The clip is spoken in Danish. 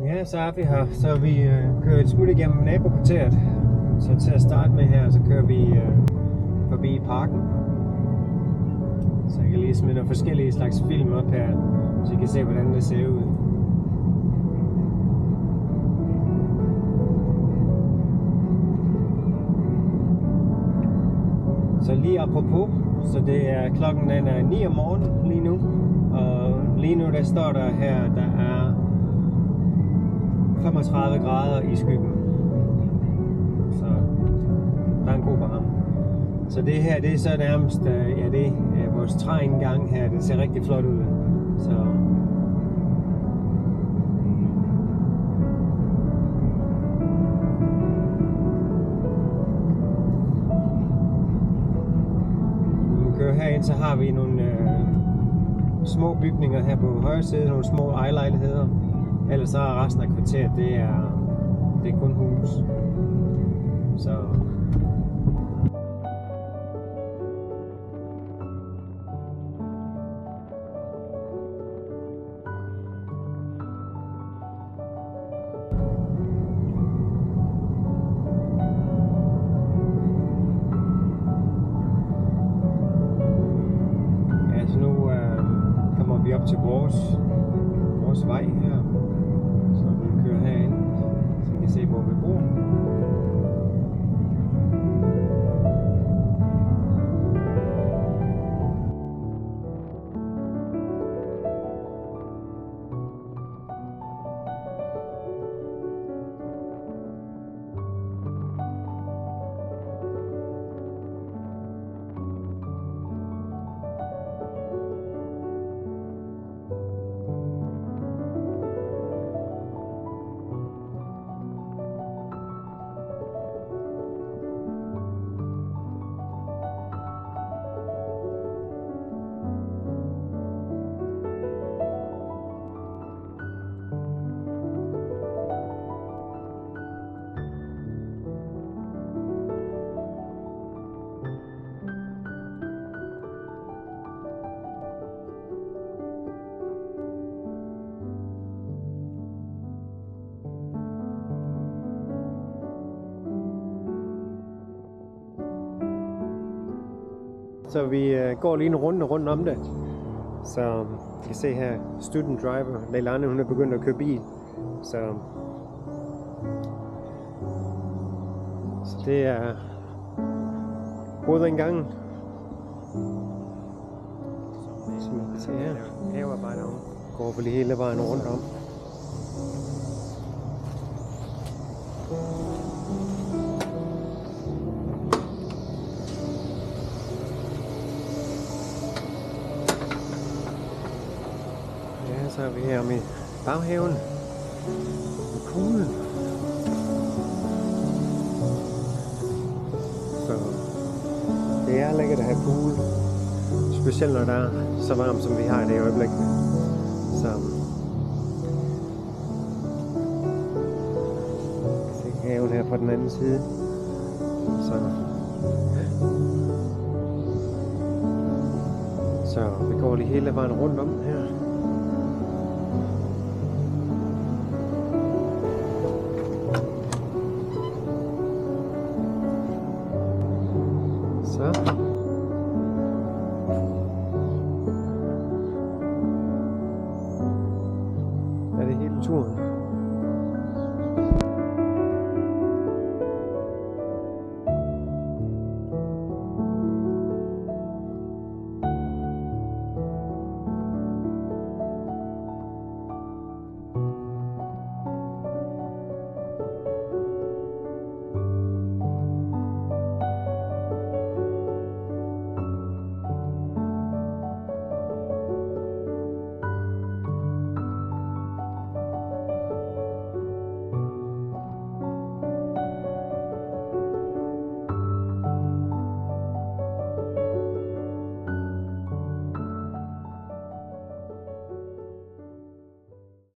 Ja, så er vi her. Så vi kører et smut igennem nabokvarteret. Så til at starte med her, så kører vi forbi parken. Så jeg kan lige smide nogle forskellige slags film op her, så I kan se, hvordan det ser ud. Så lige apropos, så det er klokken den er 9 om morgenen lige nu. Og lige nu der står der her, der er 35 grader i skyggen. Så der er en god varme. Så det her, det er så nærmest, ja, det er vores træindgang her. Det ser rigtig flot ud. Herind, så har vi nogle små bygninger her på højre side, nogle små ejerlejligheder. Ellers så er resten af kvarteret, det er kun hus. Så vi op til vores vej her, så vi kører herind, så I kan se, hvor vi bor. Så vi går lige en rundt om det. Så I kan se her, student driver, Leilani, hun er begyndt at køre bil. Så det er hovedindgangen. Som I kan se her, havearbejder går vel hele vejen rundt om. Så er vi her med baghaven med poolen. Så det er lækkert at have pool, specielt når der er så varmt som vi har i det øjeblik. Så se haven her på den anden side. Så vi går lige hele vejen rundt om her. Så er det hele turen.